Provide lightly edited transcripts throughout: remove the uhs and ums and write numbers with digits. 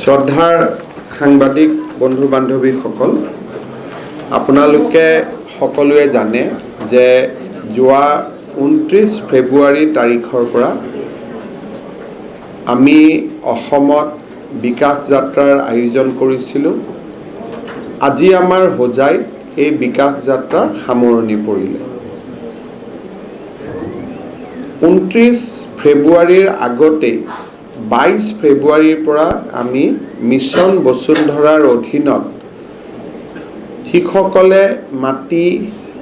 শ্ৰদ্ধাৰ সাংবাদিক বন্ধু বান্ধৱীসকল, আপোনালোকে সকলোৱে জানে যে যোৱা 29 ফেব্ৰুৱাৰী তাৰিখৰ পৰা আমি অসমত বিকাশ যাত্ৰাৰ আয়োজন কৰিছিলোঁ। আজি আমাৰ হোজাইত এই বিকাশ যাত্ৰাৰ সামৰণি পৰিলে। 29 ফেব্ৰুৱাৰীৰ আগতে 22 ফেব্ৰুৱাৰীৰ পৰা আমি মিছন বসুন্ধৰাৰ অধীনত যিসকলে মাটি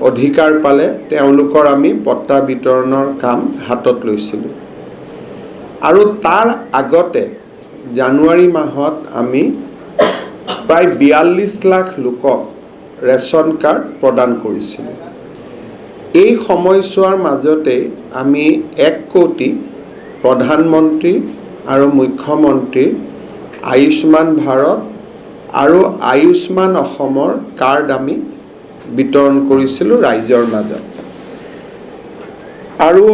অধিকাৰ পালে তেওঁলোকৰ আমি পট্টা বিতৰণৰ কাম হাতত লৈছিলোঁ। আৰু তাৰ আগতে জানুৱাৰী মাহত আমি প্ৰায় 42 লাখ লোকক ৰেচন কাৰ্ড প্ৰদান কৰিছিলোঁ। এই সময়ছোৱাৰ মাজতে আমি 1 কোটি প্ৰধানমন্ত্ৰী আৰু মুখ্যমন্ত্ৰীৰ আয়ুষ্মান ভাৰত আৰু আয়ুষ্মান অসমৰ কাৰ্ড আমি বিতৰণ কৰিছিলোঁ ৰাইজৰ মাজত। আৰু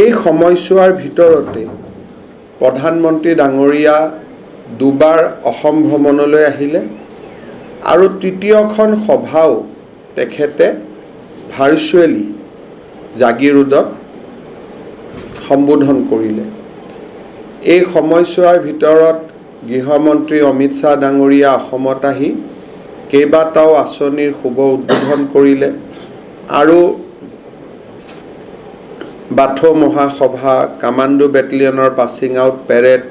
এই সময়ছোৱাৰ ভিতৰতে প্ৰধানমন্ত্ৰী ডাঙৰীয়া দুবাৰ অসম ভ্ৰমণলৈ আহিলে আৰু তৃতীয়খন সভাও তেখেতে ভাৰ্চুৱেলি জাগিৰোডত সম্বোধন কৰিলে। এই সময়ছোৱাৰ ভিতৰত গৃহমন্ত্ৰী অমিত শ্বাহ ডাঙৰীয়া অসমত আহি কেইবাটাও আঁচনিৰ শুভ উদ্বোধন কৰিলে আৰু বাথৌ মহাসভা, কামাণ্ডো বেটেলিয়নৰ পাছিং আউট পেৰেড,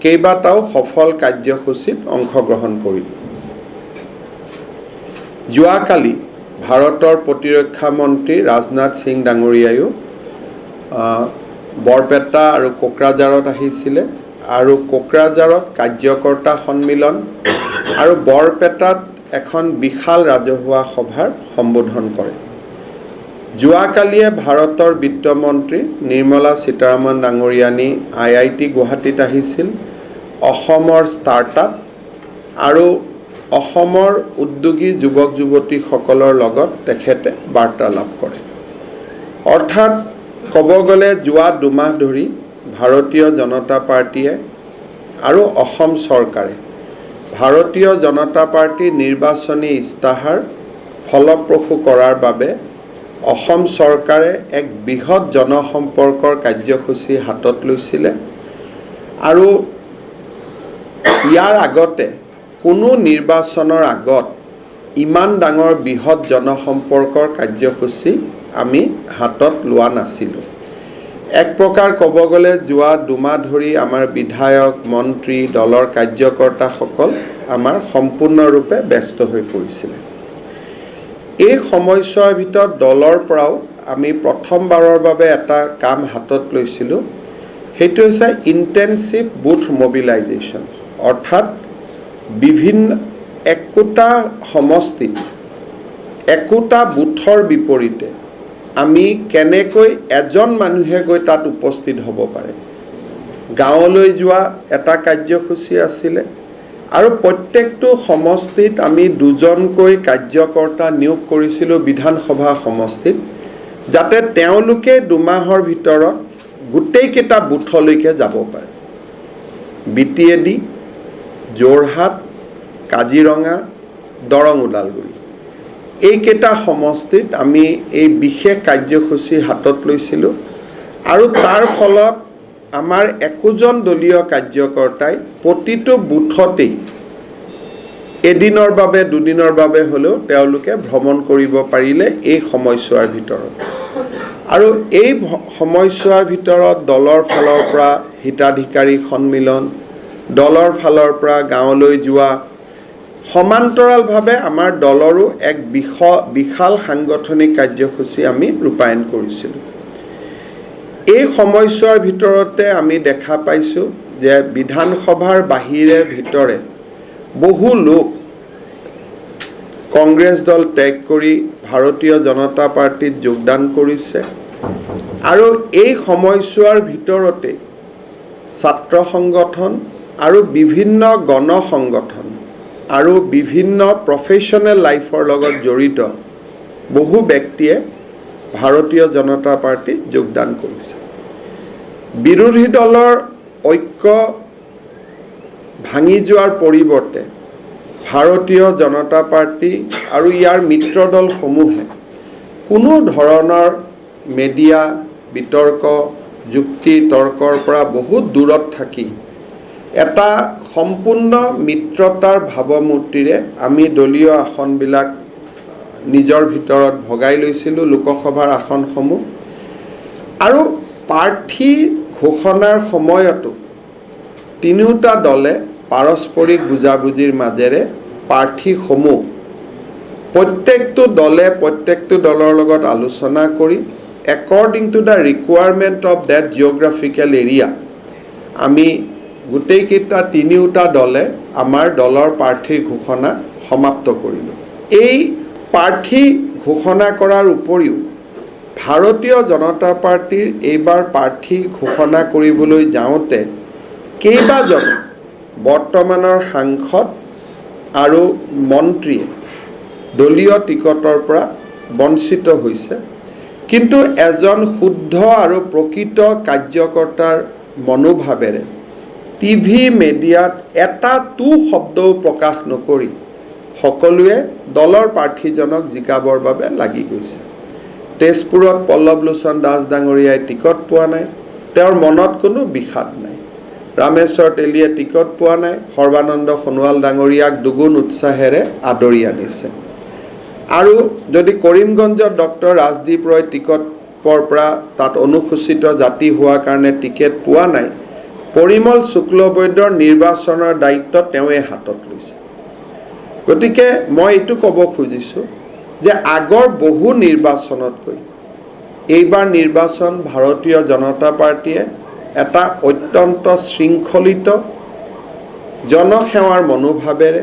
কেইবাটাও সফল কাৰ্যসূচীত অংশগ্ৰহণ কৰিলে। যোৱাকালি ভাৰতৰ প্ৰতিৰক্ষা মন্ত্ৰী ৰাজনাথ সিং ডাঙৰীয়ায়ো বৰপেটা আৰু কোকৰাঝাৰত আহিছিলে আৰু কোকৰাঝাৰত কাৰ্যকৰ্তা সন্মিলন আৰু বৰপেটাত এখন বিশাল ৰাজহুৱা সভাৰ সম্বোধন কৰে। যোৱাকালিয়ে ভাৰতৰ বিত্তমন্ত্ৰী নিৰ্মলা সীতাৰামন ডাঙৰীয়ানী IIT গুৱাহাটীত আহিছিল। অসমৰ ষ্টাৰ্টআপ আৰু অসমৰ উদ্যোগী যুৱক যুৱতীসকলৰ লগত তেখেতে বাৰ্তালাপ কৰে। অৰ্থাৎ ক'ব গ'লে যোৱা 2 মাহ ধৰি ভাৰতীয় জনতা পাৰ্টীয়ে আৰু অসম চৰকাৰে ভাৰতীয় জনতা পাৰ্টীৰ নিৰ্বাচনী ইস্তাহাৰ ফলপ্ৰসূ কৰাৰ বাবে অসম চৰকাৰে এক বৃহৎ জনসম্পৰ্কৰ কাৰ্যসূচী হাতত লৈছিলে আৰু ইয়াৰ আগতে কোনো নিৰ্বাচনৰ আগত ইমান ডাঙৰ বৃহৎ জনসম্পৰ্কৰ কাৰ্যসূচী আমি হাতত লোৱা নাছিলোঁ। এক প্ৰকাৰ ক'ব গ'লে যোৱা 2 মাহ ধৰি আমাৰ বিধায়ক, মন্ত্ৰী, দলৰ কাৰ্যকৰ্তাসকল আমাৰ সম্পূৰ্ণৰূপে ব্যস্ত হৈ পৰিছিলে। এই সময়ছোৱাৰ ভিতৰত দলৰ পৰাও আমি প্ৰথমবাৰৰ বাবে এটা কাম হাতত লৈছিলোঁ। সেইটো হৈছে ইণ্টেনচিভ বুথ মবিলাইজেশ্যন। অৰ্থাৎ বিভিন্ন একোটা সমষ্টিত একোটা বুথৰ বিপৰীতে আমি কেনেকৈ এজন মানুহে গৈ তাত উপস্থিত হ'ব পাৰে। গাঁৱলৈ যোৱা এটা কাৰ্যসূচী আছিলে আৰু প্ৰত্যেকটো সমষ্টিত আমি 2জনকৈ কাৰ্যকৰ্তা নিয়োগ কৰিছিলোঁ বিধানসভা সমষ্টিত, যাতে তেওঁলোকে 2 মাহৰ ভিতৰত গোটেইকেইটা বুথলৈকে যাব পাৰে। BTAD, যোৰহাট, কাজিৰঙা, দৰং, ওদালগুৰি এইকেইটা সমষ্টিত আমি এই বিশেষ কাৰ্যসূচী হাতত লৈছিলোঁ আৰু তাৰ ফলত আমাৰ 21জন দলীয় কাৰ্যকৰ্তাই প্ৰতিটো বুথতেই এদিনৰ বাবে 2 দিনৰ বাবে হ'লেও তেওঁলোকে ভ্ৰমণ কৰিব পাৰিলে এই সময়ছোৱাৰ ভিতৰত। আৰু এই সময়ছোৱাৰ ভিতৰত দলৰ ফালৰ পৰা হিতাধিকাৰী সন্মিলন, দলৰ ফালৰ পৰা গাঁৱলৈ যোৱা, সমান্তৰালভাৱে আমাৰ দলৰো এক বিশাল সাংগঠনিক কাৰ্যসূচী আমি ৰূপায়ণ কৰিছিলোঁ। এই সময়ছোৱাৰ ভিতৰতে আমি দেখা পাইছোঁ যে বিধানসভাৰ বাহিৰে ভিতৰে বহু লোক কংগ্ৰেছ দল ত্যাগ কৰি ভাৰতীয় জনতা পাৰ্টীত যোগদান কৰিছে আৰু এই সময়ছোৱাৰ ভিতৰতে ছাত্ৰ সংগঠন আৰু বিভিন্ন গণ সংগঠন আৰু বিভিন্ন প্ৰফেশ্যনেল লাইফৰ লগত জড়িত বহু ব্যক্তিয়ে ভাৰতীয় জনতা পাৰ্টীত যোগদান কৰিছে। বিৰোধী দলৰ ঐক্য ভাঙি যোৱাৰ পৰিৱৰ্তে ভাৰতীয় জনতা পাৰ্টি আৰু ইয়াৰ মিত্ৰ দলসমূহে কোনো ধৰণৰ মিডিয়া বিতৰ্ক যুক্তি তৰ্কৰ পৰা বহুত দূৰত থাকি এটা সম্পূৰ্ণ মিত্ৰতাৰ ভাৱমূৰ্তিৰে আমি দলীয় আসনবিলাক নিজৰ ভিতৰত ভগাই লৈছিলোঁ লোকসভাৰ আসনসমূহ আৰু প্ৰাৰ্থী ঘোষণাৰ সময়তো তিনিওটা দলে পাৰস্পৰিক বুজাবুজিৰ মাজেৰে প্ৰাৰ্থীসমূহ প্ৰত্যেকটো দলে প্ৰত্যেকটো দলৰ লগত আলোচনা কৰি according to the requirement of that geographical area আমি গোটেইকেইটা তিনিওটা দলে আমাৰ দলৰ প্ৰাৰ্থীৰ ঘোষণা সমাপ্ত কৰিলোঁ এই প্ৰাৰ্থী ঘোষণা কৰাৰ উপৰিও ভাৰতীয় জনতা পাৰ্টিৰ এইবাৰ প্ৰাৰ্থী ঘোষণা কৰিবলৈ যাওঁতে কেইবাজন বৰ্তমানৰ সাংসদ আৰু মন্ত্ৰীয়ে দলীয় টিকটৰ পৰা বঞ্চিত হৈছে কিন্তু এজন শুদ্ধ আৰু প্ৰকৃত কাৰ্যকৰ্তাৰ মনোভাৱেৰে টিভি মিডিয়াত এটা তু শব্দও প্ৰকাশ নকৰি সকলোৱে দলৰ প্ৰাৰ্থীজনক জিকাবৰ বাবে লাগি গৈছে তেজপুৰত পল্লৱলোচন দাস ডাঙৰীয়াই টিকট পোৱা নাই তেওঁৰ মনত কোনো বিষাদ নাই ৰামেশ্বৰ তেলীয়ে টিকট পোৱা নাই সৰ্বানন্দ সোণোৱাল ডাঙৰীয়াক দুগুণ উৎসাহেৰে আদৰি আনিছে আৰু যদি কৰিমগঞ্জত ডক্টৰ ৰাজদীপ ৰয় টিকটৰ পৰা তাত অনুসূচিত জাতি হোৱাৰ কাৰণে টিকেট পোৱা নাই পৰিমল শুক্লবৈদ্যৰ নিৰ্বাচনৰ দায়িত্ব তেওঁৱে হাতত লৈছে গতিকে মই এইটো ক'ব খুজিছোঁ যে আগৰ বহু নিৰ্বাচনতকৈ এইবাৰ নিৰ্বাচন ভাৰতীয় জনতা পাৰ্টিয়ে এটা অত্যন্ত শৃংখলিত জনসেৱাৰ মনোভাৱেৰে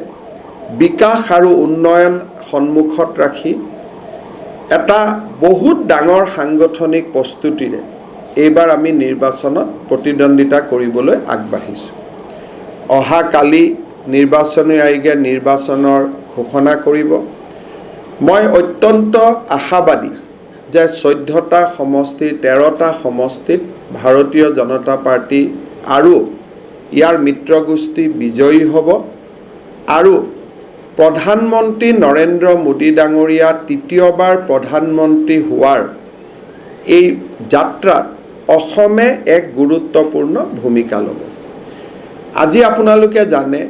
বিকাশ আৰু উন্নয়ন সন্মুখত ৰাখি এটা বহুত ডাঙৰ সাংগঠনিক প্ৰস্তুতিৰে এইবাৰ আমি নিৰ্বাচনত প্ৰতিদ্বন্দ্বিতা কৰিবলৈ আগবাঢ়িছোঁ অহা কালি নিৰ্বাচনী আয়োগে নিৰ্বাচনৰ ঘোষণা কৰিব মই অত্যন্ত আশাবাদী যে 14টা সমষ্টিৰ 13টা সমষ্টিত ভাৰতীয় জনতা পাৰ্টি আৰু ইয়াৰ মিত্ৰগোষ্ঠী বিজয়ী হ'ব আৰু প্ৰধানমন্ত্ৰী নৰেন্দ্ৰ মোদী ডাঙৰীয়া তৃতীয়বাৰ প্ৰধানমন্ত্ৰী হোৱাৰ এই যাত্ৰাত অসমে এক গুৰুত্বপূৰ্ণ ভূমিকা ল'ব আজি আপোনালোকে জানে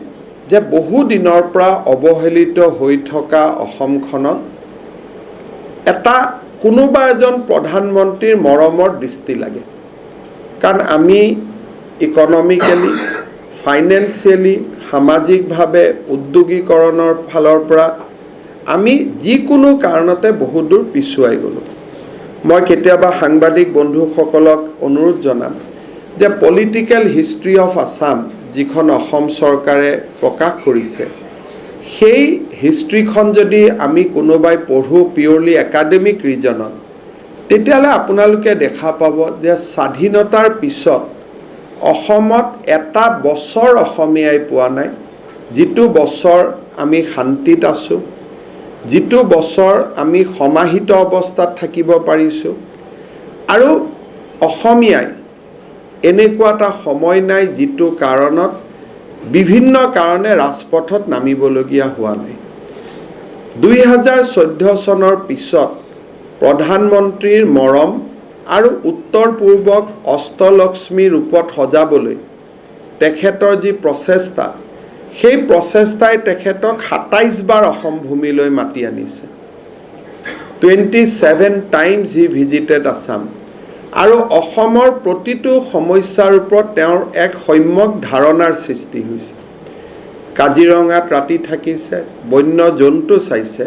যে বহু দিনৰ পৰা অৱহেলিত হৈ থকা অসমখনত এটা কোনোবা এজন প্ৰধানমন্ত্ৰীৰ মৰমৰ দৃষ্টি লাগে কাৰণ আমি ইকনমিকেলি ফাইনেন্সিয়েলি সামাজিকভাৱে উদ্যোগীকৰণৰ ফালৰ পৰা আমি যিকোনো কাৰণতে বহু দূৰ পিছুৱাই গ'লোঁ মই কেতিয়াবা সাংবাদিক বন্ধুসকলক অনুৰোধ জনাম যে পলিটিকেল হিষ্ট্ৰী অফ আছাম যিখন অসম চৰকাৰে প্ৰকাশ কৰিছে সেই হিষ্ট্ৰীখন যদি আমি কোনোবাই পঢ়ো পিয়ৰলি একাডেমিক ৰিজনত তেতিয়াহ'লে আপোনালোকে দেখা পাব যে স্বাধীনতাৰ পিছত অসমত এটা বছৰ অসমীয়াই পোৱা নাই যিটো বছৰ আমি শান্তিত আছোঁ যিটো বছৰ আমি সমাহিত অৱস্থাত থাকিব পাৰিছোঁ আৰু অসমীয়াই এনেকুৱা এটা সময় নাই যিটো কাৰণত বিভিন্ন কাৰণে ৰাজপথত নামিবলগীয়া হোৱা নাই 2014 চনৰ পিছত প্ৰধানমন্ত্ৰীৰ মৰম আৰু উত্তৰ পূৰ্বক অষ্টলক্ষ্মী ৰূপত সজাবলৈ তেখেতৰ যি প্ৰচেষ্টা সেই প্ৰচেষ্টাই তেখেতক 27 বাৰ অসম ভূমিলৈ মাতি আনিছে 27 টাইমছ হি ভিজিটেড আছাম আৰু অসমৰ প্ৰতিটো সমস্যাৰ ওপৰত তেওঁৰ এক সম্যক ধাৰণাৰ সৃষ্টি হৈছে কাজিৰঙাত ৰাতি থাকিছে বন্য জন্তু চাইছে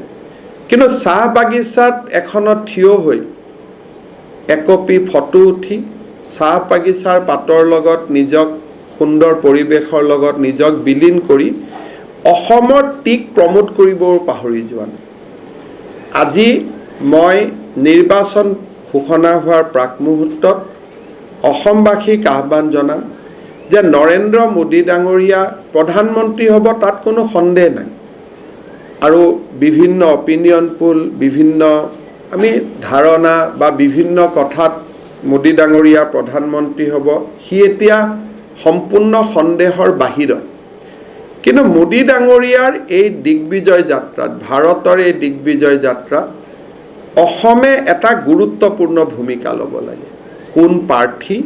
কিন্তু চাহ বাগিচাত এখনত থিয় হৈ একপি ফটো উঠি চাহ বাগিচাৰ পাতৰ লগত নিজক সুন্দৰ পৰিৱেশৰ লগত নিজক বিলীন কৰি অসমৰ টিক প্ৰমোট কৰিবও পাহৰি যোৱা নাই আজি মই নিৰ্বাচন ঘোষণা হোৱাৰ প্ৰাক মুহূৰ্তত অসমবাসীক আহ্বান জনাম যে নৰেন্দ্ৰ মোদী ডাঙৰীয়া প্ৰধানমন্ত্ৰী হ'ব তাত কোনো সন্দেহ নাই আৰু বিভিন্ন অপিনিয়ন পোল বিভিন্ন আমি ধাৰণা বা বিভিন্ন কথাত মোদী ডাঙৰীয়া প্ৰধানমন্ত্ৰী হ'ব হি এতিয়া সম্পূৰ্ণ সন্দেহৰ বাহিৰত কিন্তু মোদী ডাঙৰীয়াৰ এই দিগ্বিজয় যাত্ৰাত, ভাৰতৰ এই দিগ্বিজয় যাত্ৰাত অসমে এটা গুৰুত্বপূৰ্ণ ভূমিকা ল'ব লাগে। কোন প্ৰাৰ্থী,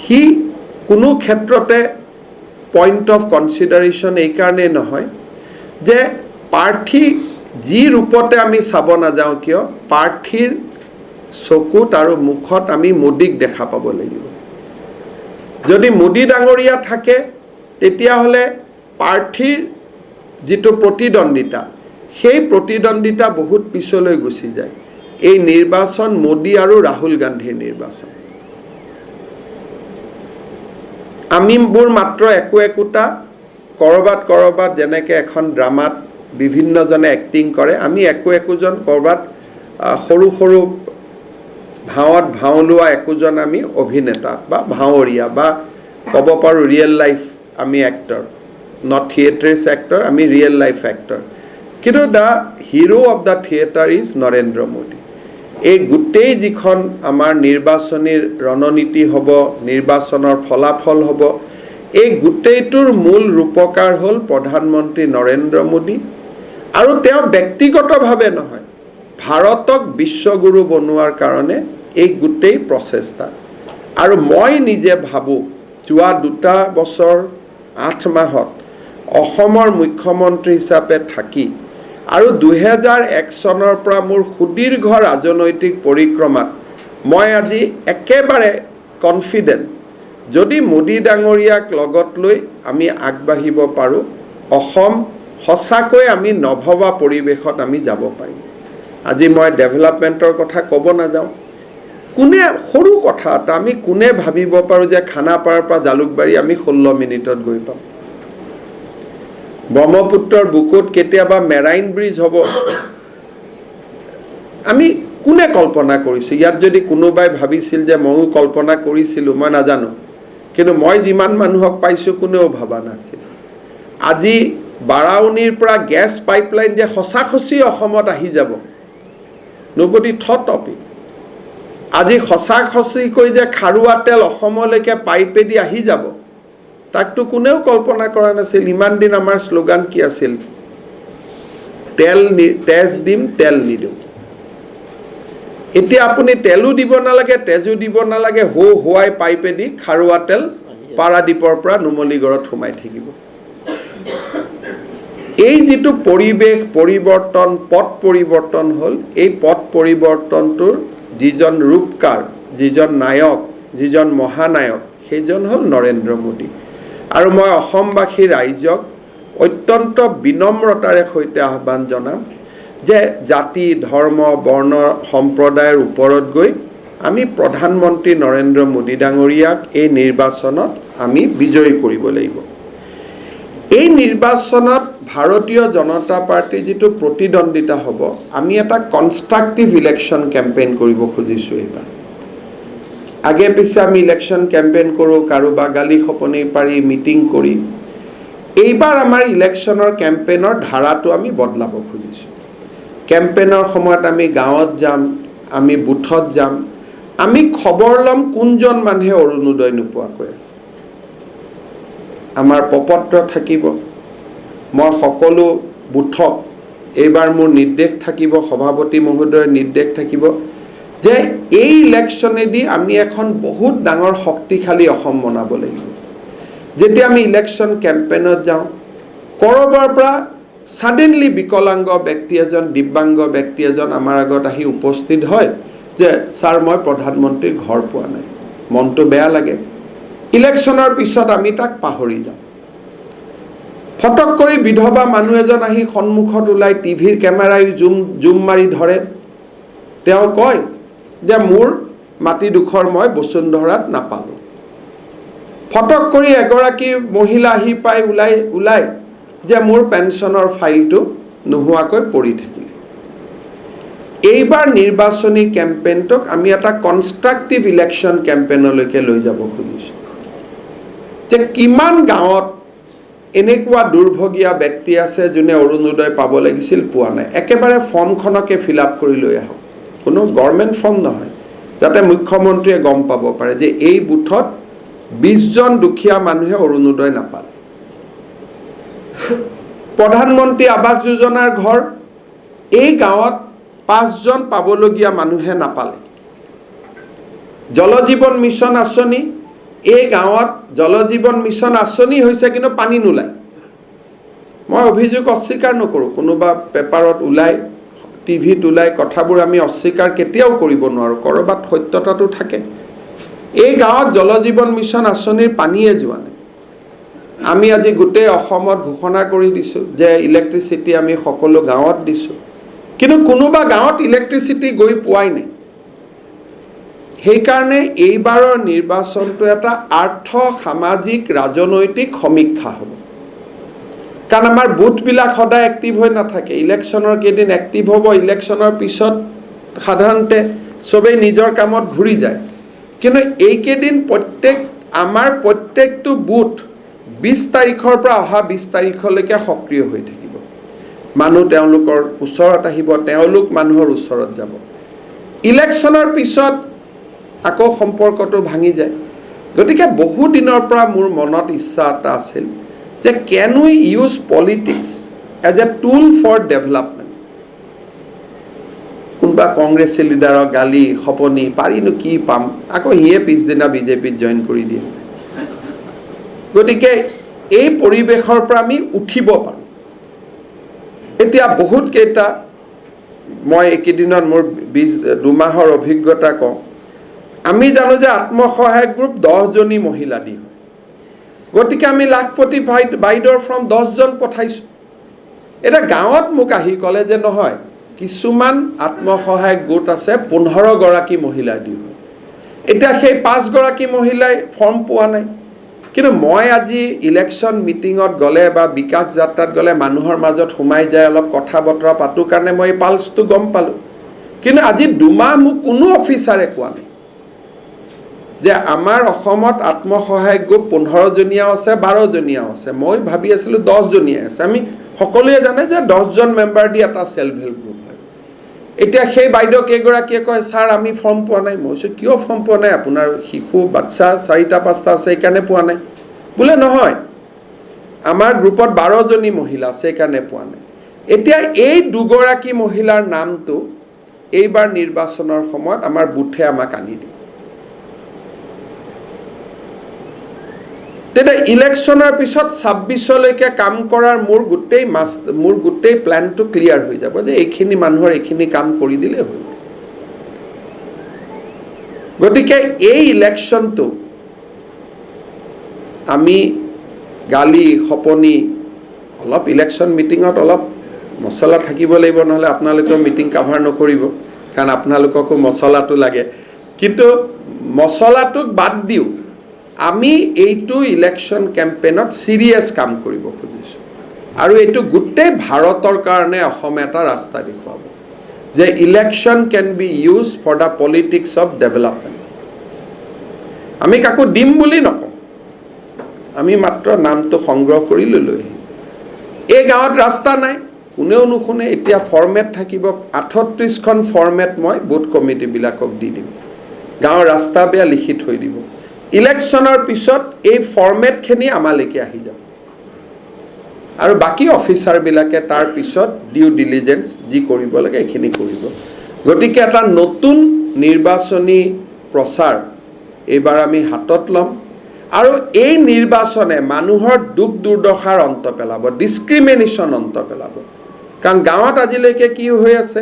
সি কোনো ক্ষেত্ৰতে পইণ্ট অফ কনচিডাৰেশ্যন এইকাৰণেই নহয় যে প্ৰাৰ্থী যি ৰূপতে আমি চাব নাযাওঁ কিয়, প্ৰাৰ্থীৰ চকুত আৰু মুখত আমি মোদীক দেখা পাব লাগিব। যদি মোদী ডাঙৰীয়া থাকে তেতিয়াহ'লে প্ৰাৰ্থীৰ যিটো প্ৰতিদ্বন্দ্বিতা, সেই প্ৰতিদ্বন্দ্বিতা বহুত পিছলৈ গুচি যায়। এই নিৰ্বাচন মোদী আৰু ৰাহুল গান্ধীৰ নিৰ্বাচন। আমিবোৰ মাত্ৰ একোটা ক'ৰবাত যেনেকৈ এখন ড্ৰামাত বিভিন্নজনে এক্টিং কৰে, আমি একোজন ক'ৰবাত সৰু ভাৱত ভাও লোৱা একোজন আমি অভিনেতা বা ভাৱৰীয়া বা ক'ব পাৰোঁ ৰিয়েল লাইফ আমি এক্টৰ, নট থিয়েটাৰিছ এক্টৰ, আমি ৰিয়েল লাইফ এক্টৰ। কিন্তু the hero of the theatre is Narendra Modi. এই গোটেই যিখন আমাৰ নিৰ্বাচনীৰ ৰণনীতি হ'ব, নিৰ্বাচনৰ ফলাফল হ'ব, এই গোটেইটোৰ মূল ৰূপকাৰ হ'ল প্ৰধানমন্ত্ৰী নৰেন্দ্ৰ মোদী। আৰু তেওঁ ব্যক্তিগতভাৱে নহয়, ভাৰতক বিশ্বগুৰু বনোৱাৰ কাৰণে এই গোটেই প্ৰচেষ্টা। আৰু মই নিজে ভাবোঁ যোৱা 2 বছৰ 8 মাহত অসমৰ মুখ্যমন্ত্ৰী হিচাপে থাকি আৰু 2001 চনৰ পৰা মোৰ সুদীৰ্ঘ ৰাজনৈতিক পৰিক্ৰমাত মই আজি একেবাৰে কনফিডেণ্ট, যদি মোদী ডাঙৰীয়াক লগত লৈ আমি আগবাঢ়িব পাৰোঁ, অসম সঁচাকৈ আমি নভবা পৰিৱেশত আমি যাব পাৰিম। আজি মই ডেভেলপমেণ্টৰ কথা ক'ব নাযাওঁ, কোনে সৰু কথা এটা আমি কোনে ভাবিব পাৰোঁ যে খানাপাৰাৰ পৰা জালুকবাৰী আমি 16 মিনিটত গৈ পাম। ব্ৰহ্মপুত্ৰৰ বুকুত কেতিয়াবা মেৰাইন ব্ৰিজ হ'ব, আমি কোনে কল্পনা কৰিছোঁ? ইয়াত যদি কোনোবাই ভাবিছিল যে ময়ো কল্পনা কৰিছিলোঁ, মই নাজানো, কিন্তু মই যিমান মানুহক পাইছোঁ কোনেও ভবা নাছিল। আজি বাৰাউনীৰ পৰা গেছ পাইপলাইন যে সঁচাসঁচি অসমত আহি যাব, নবডি থট অফ ইট। আজি সঁচাসঁচিকৈ যে খাৰুৱা তেল অসমলৈকে পাইপেদি আহি যাব, তাকতো কোনেও কল্পনা কৰা নাছিল। ইমান দিন আমাৰ শ্লোগান কি আছিল? তেজ দিম, তেল নিদিওঁ। এতিয়া আপুনি তেলো দিব নালাগে, তেজো দিব নালাগে, হোৱাই পাইপেদি খাৰুৱা তেল পাৰাদ্বীপৰ পৰা নুমলীগড়ত সোমাই থাকিব। এই যিটো পৰিৱেশ পৰিৱৰ্তন, পথ পৰিৱৰ্তন হ'ল, এই পথ পৰিৱৰ্তনটোৰ যিজন ৰূপকাৰ, যিজন নায়ক, যিজন মহানায়ক, সেইজন হ'ল নৰেন্দ্ৰ মোদী। আৰু মই অসমবাসী ৰাইজক অত্যন্ত বিনম্ৰতাৰে সৈতে আহ্বান জনাম যে জাতি, ধৰ্ম, বৰ্ণ, সম্প্ৰদায়ৰ ওপৰত গৈ আমি প্ৰধানমন্ত্ৰী নৰেন্দ্ৰ মোদী ডাঙৰীয়াক এই নিৰ্বাচনত আমি বিজয়ী কৰিব লাগিব। এই নিৰ্বাচনত ভাৰতীয় জনতা পাৰ্টীৰ যিটো প্ৰতিদ্বন্দ্বিতা হ'ব, আমি এটা কনষ্ট্ৰাক্টিভ ইলেকশ্যন কেম্পেইন কৰিব খুজিছোঁ এইবাৰ। আগে পিছে আমি ইলেকশ্যন কেম্পেইন কৰোঁ, কাৰোবাক গালি খপনি পাৰি, মিটিং কৰি। এইবাৰ আমাৰ ইলেকশ্যনৰ কেম্পেইনৰ ধাৰাটো আমি বদলাব খুজিছোঁ। কেম্পেইনৰ সময়ত আমি গাঁৱত যাম, আমি বুথত যাম, আমি খবৰ ল'ম কোনজন মানুহে অৰুণোদয় নোপোৱাকৈ আছে। আমাৰ প্ৰপত্ৰ থাকিব, মই সকলো বুথক এইবাৰ মোৰ নিৰ্দেশ থাকিব, সভাপতি মহোদয়ৰ নিৰ্দেশ থাকিব যে এই ইলেকশ্যনেদি আমি এখন বহুত ডাঙৰ শক্তিশালী অসম বনাব লাগিব। যেতিয়া আমি ইলেকশ্যন কেম্পেইনত যাওঁ, ক'ৰবাৰ পৰা ছাডেনলি বিকলাংগ ব্যক্তি এজন, দিব্যাংগ ব্যক্তি এজন আমাৰ আগত আহি উপস্থিত হয় যে ছাৰ মই প্ৰধানমন্ত্ৰীৰ ঘৰ পোৱা নাই, মনটো বেয়া লাগে। ইলেকশ্যনৰ পিছত আমি তাক পাহৰি যাওঁ। ফটক কৰি বিধৱা মানুহ এজন আহি সন্মুখত ওলাই টিভিৰ কেমেৰাই জুম মাৰি ধৰে, তেওঁ কয় যে মোৰ মাটিডোখৰ মই বসুন্ধৰাত নাপালোঁ। ফটক কৰি এগৰাকী মহিলা আহি পাই ওলাই যে মোৰ পেঞ্চনৰ ফাইলটো নোহোৱাকৈ পৰি থাকিল। এইবাৰ নিৰ্বাচনী কেম্পেইনটোক আমি এটা কনষ্ট্ৰাক্টিভ ইলেকশ্যন কেম্পেইনলৈকে লৈ যাব খুজিছোঁ যে কিমান গাঁৱত এনেকুৱা দুৰ্ভগীয়া ব্যক্তি আছে যোনে অৰুণোদয় পাব লাগিছিল, পোৱা নাই। একেবাৰে ফৰ্মখনকে ফিল আপ কৰি লৈ আহক, কোনো গভৰ্ণমেণ্ট ফৰ্ম নহয়, যাতে মুখ্যমন্ত্ৰীয়ে গম পাব পাৰে যে এই বুথত 20জন দুখীয়া মানুহে অৰুণোদয় নাপালে। প্ৰধানমন্ত্ৰী আৱাস যোজনাৰ ঘৰ এই গাঁৱত 5জন পাবলগীয়া মানুহে নাপালে। জল জীৱন মিছন আঁচনি এই গাঁৱত জল জীৱন মিছন আঁচনি হৈছে কিন্তু পানী নোলায়। মই অভিযোগ অস্বীকাৰ নকৰোঁ, কোনোবা পেপাৰত ওলাই টিভিত ওলাই কথাবোৰ আমি অস্বীকাৰ কেতিয়াও কৰিব নোৱাৰোঁ, ক'ৰবাত সত্যতাটো থাকে। এই গাঁৱত জল জীৱন মিছন আঁচনিৰ পানীয়ে যোৱা নাই। আমি আজি গোটেই অসমত ঘোষণা কৰি দিছোঁ যে ইলেক্ট্ৰিচিটি আমি সকলো গাঁৱত দিছোঁ, কিন্তু কোনোবা গাঁৱত ইলেক্ট্ৰিচিটি গৈ পোৱাই নাই। সেইকাৰণে এইবাৰৰ নিৰ্বাচনটো এটা আৰ্থ সামাজিক ৰাজনৈতিক সমীক্ষা হ'ব। কাৰণ আমাৰ বুথবিলাক সদায় এক্টিভ হৈ নাথাকে, ইলেকশ্যনৰ কেইদিন এক্টিভ হ'ব, ইলেকশ্যনৰ পিছত সাধাৰণতে চবেই নিজৰ কামত ঘূৰি যায়। কিন্তু এইকেইদিন আমাৰ প্ৰত্যেকটো বুথ 20 তাৰিখৰ পৰা অহা 20 তাৰিখলৈকে সক্ৰিয় হৈ থাকিব। মানুহ তেওঁলোকৰ ওচৰত আহিব, তেওঁলোক মানুহৰ ওচৰত যাব। ইলেকশ্যনৰ পিছত আকৌ সম্পৰ্কটো ভাঙি যায়। গতিকে বহু দিনৰ পৰা মোৰ মনত ইচ্ছা এটা আছিল যে can we use politics as a tool for development. কোনোবা কংগ্ৰেছী লিডাৰক গালি খপনি পাৰিনো কি পাম, আকৌ সিয়ে পিছদিনা বিজেপিত জইন কৰি দিয়ে। গতিকে এই পৰিৱেশৰ পৰা আমি উঠিব পাৰোঁ। এতিয়া বহুত কেইটা মই এইকেইদিনত মোৰ 2 মাহৰ অভিজ্ঞতা কওঁ। আমি জানো যে আত্মসহায়ক গ্ৰুপ 10জনী মহিলা দি হয়। গতিকে আমি লাখপতি বাইদেউৰ ফ্ৰম 10জন পঠাইছোঁ। এতিয়া গাঁৱত মোক আহি ক'লে যে নহয়, কিছুমান আত্মসহায়ক গোট আছে 15গৰাকী মহিলা দি হয়। এতিয়া সেই 5গৰাকী মহিলাই ফৰ্ম পোৱা নাই। কিন্তু মই আজি ইলেকশ্যন মিটিঙত গ'লে বা বিকাশ যাত্ৰাত গ'লে মানুহৰ মাজত সোমাই যায়, অলপ কথা বতৰা পাতোঁ কাৰণে মই এই পালচটো গম পালোঁ। কিন্তু আজি 2 মাহ মোক কোনো অফিচাৰে কোৱা নাই যে আমাৰ অসমত আত্মসহায়ক গোট 15জনীয়াও আছে, 12জনীয়াও আছে। মই ভাবি আছিলোঁ 10জনীয়া আছে। আমি সকলোৱে জানে যে 10জন মেম্বাৰ দি এটা চেল্ফ হেল্প গ্ৰুপ হয়। এতিয়া সেই বাইদেউ কেইগৰাকীয়ে কয়, ছাৰ আমি ফৰ্ম পোৱা নাই। মই কৈছোঁ কিয় ফৰ্ম পোৱা নাই? আপোনাৰ শিশু বাচ্চা 4টা-5টা আছে সেইকাৰণে পোৱা নাই। বোলে নহয়, আমাৰ গ্ৰুপত 12জনী মহিলা আছে সেইকাৰণে পোৱা নাই। এতিয়া এই 2গৰাকী মহিলাৰ নামটো এইবাৰ নিৰ্বাচনৰ সময়ত আমাৰ বুথে আমাক আনি দিয়ে। তেতিয়া ইলেকশ্যনৰ পিছত 26লৈকে কাম কৰাৰ মোৰ গোটেই প্লেনটো ক্লিয়াৰ হৈ যাব যে এইখিনি মানুহৰ এইখিনি কাম কৰি দিলে হৈ গ'ল। গতিকে এই ইলেকশ্যনটো আমি গালি খপনি অলপ ইলেকশ্যন মিটিঙত অলপ মছলা থাকিব লাগিব, নহ'লে আপোনালোকেও মিটিং কাভাৰ নকৰিব, কাৰণ আপোনালোককো মছলাটো লাগে। কিন্তু মছলাটোক বাদ দিও আমি এইটো ইলেকশ্যন কেম্পেইনত চিৰিয়াছ কাম কৰিব খুজিছোঁ। আৰু এইটো গোটেই ভাৰতৰ কাৰণে অসম এটা ৰাস্তা দেখুৱাব যে election can be use for the politics of development. আমি কাকো দিম বুলি নকওঁ, আমি মাত্ৰ নামটো সংগ্ৰহ কৰি লৈ এই গাঁৱত ৰাস্তা নাই, কোনেও নুশুনে। এতিয়া ফৰ্মেট থাকিব, 38খন ফৰ্মেট মই বুথ কমিটিবিলাকক দি দিম। গাঁৱৰ ৰাস্তা বেয়া লিখি থৈ দিব। ইলেকশ্যনৰ পিছত এই ফৰ্মেটখিনি আমালৈকে আহি যাব আৰু বাকী অফিচাৰবিলাকে তাৰ পিছত ডিউ ডিলিজেন্স যি কৰিব লাগে এইখিনি কৰিব। গতিকে এটা নতুন নিৰ্বাচনী প্ৰচাৰ এইবাৰ আমি হাতত ল'ম আৰু এই নিৰ্বাচনে মানুহৰ দুখ দুৰ্দশাৰ অন্ত পেলাব, ডিছক্ৰিমিনেশ্যন অন্ত পেলাব। কাৰণ গাঁৱত আজিলৈকে কি হৈ আছে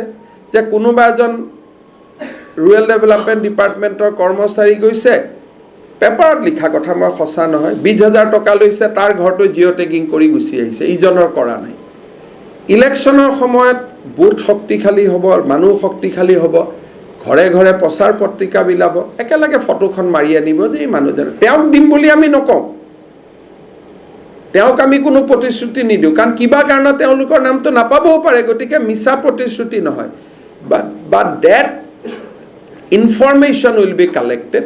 যে কোনোবা এজন ৰুৰেল ডেভেলপমেণ্ট ডিপাৰ্টমেণ্টৰ কৰ্মচাৰী গৈছে, পেপাৰত লিখা কথা, মই সঁচা নহয়, 20,000 টকা লৈছে, তাৰ ঘৰটো জিঅ' টেগিং কৰি গুচি আহিছে, ইজনৰ কৰা নাই। ইলেকশ্যনৰ সময়ত বুথ শক্তিশালী হ'ব, মানুহ শক্তিশালী হ'ব, ঘৰে ঘৰে প্ৰচাৰ পত্ৰিকা বিলাব, একেলগে ফটোখন মাৰি আনিব যে এই মানুহজন, তেওঁক দিম বুলি আমি নকওঁ, তেওঁক আমি কোনো প্ৰতিশ্ৰুতি নিদিওঁ, কাৰণ কিবা কাৰণত তেওঁলোকৰ নামটো নাপাবও পাৰে। গতিকে মিছা প্ৰতিশ্ৰুতি নহয়, but that information will be collected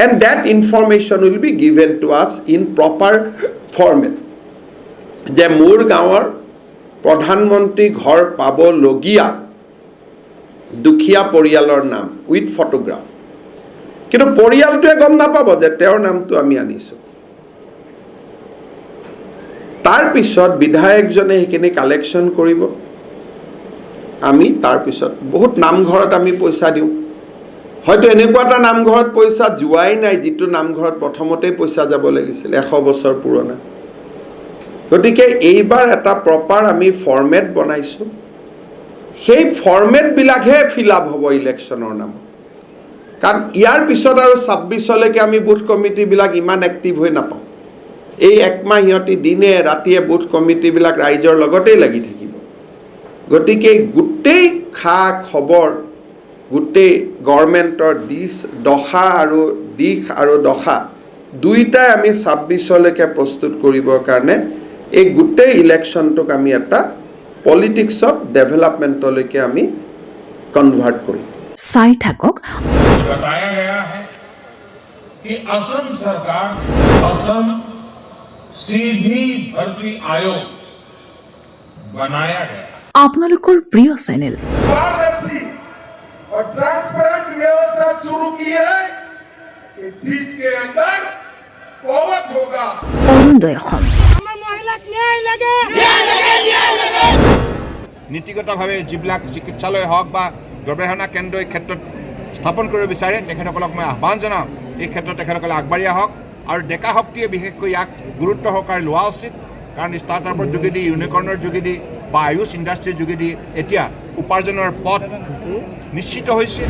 and that information will be given to us in proper format. যে মোৰ গাঁৱৰ প্ৰধানমন্ত্ৰী ঘৰ পাবলগীয়া দুখীয়া পৰিয়ালৰ নাম উইথ ফটোগ্ৰাফ, কিন্তু পৰিয়ালটোৱে গম নাপাব যে তেওঁৰ নামটো আমি আনিছোঁ। তাৰ পিছত বিধায়কজনে সেইখিনি কালেকশ্যন কৰিব আমি তাৰ পিছত বহুত নামঘৰত আমি পইচা দিওঁ হয়তো এনেকুৱা এটা নামঘৰত পইচা যোৱাই নাই যিটো নামঘৰত প্ৰথমতেই পইচা যাব লাগিছিল 100 বছৰ পুৰণা গতিকে এইবাৰ এটা প্ৰপাৰ আমি ফৰ্মেট বনাইছো সেই ফৰ্মেট বিলাকহে ফিল আপ হ'ব ইলেকশ্যনৰ নামত কাৰণ ইয়াৰ পিছত আৰু 26 লৈকে আমি বুথ কমিটি বিলাক ইমান এক্টিভ হৈ নাপাওঁ এই একমাহ হিয়তি দিনে ৰাতিয়ে বুথ কমিটি বিলাক ৰাইজৰ লগতেই লাগি থাকিব গতিকে গোটেই খা খবৰ গোটেই গভৰ্ণমেণ্টৰ দশা আৰু দিশ আৰু দশা দুইটাই আমি 26 লৈকে প্ৰস্তুত কৰিবৰ কাৰণে এই গোটেই ইলেকশ্যনটোক আমি এটা পলিটিক্স অফ ডেভেলপমেণ্টলৈকে আমি কনভাৰ্ট কৰিম চাই থাকক बताया गया है कि असम सरकार असम सीधी भर्ती आयोग बनाया गया আপোনালোকৰ প্ৰিয় চেনেল पारदर्शी और ट्रांसपेरेंट व्यवस्था शुरू की है कि जिसके अंदर कोवत होगा অৰুণোদয় অসম নীতিগতভাৱে যিবিলাক চিকিৎসালয় হওক বা গৱেষণা কেন্দ্ৰ এই ক্ষেত্ৰত স্থাপন কৰিব বিচাৰে তেখেতসকলক মই আহ্বান জনাওঁ এই ক্ষেত্ৰত তেখেতসকলে আগবাঢ়ি আহক আৰু ডেকা শক্তিয়ে বিশেষকৈ ইয়াক গুৰুত্ব সহকাৰে লোৱা উচিত কাৰণ ষ্টাৰ্টআপৰ যোগেদি ইউনিকৰ্ণৰ যোগেদি বা আয়ুষ ইণ্ডাষ্ট্ৰীৰ যোগেদি এতিয়া উপাৰ্জনৰ পথ নিশ্চিত হৈছে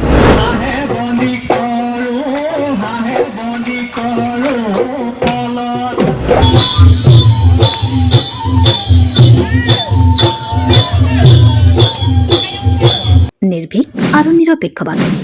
নিৰ্ভীক আৰু নিৰপেক্ষ বাতৰি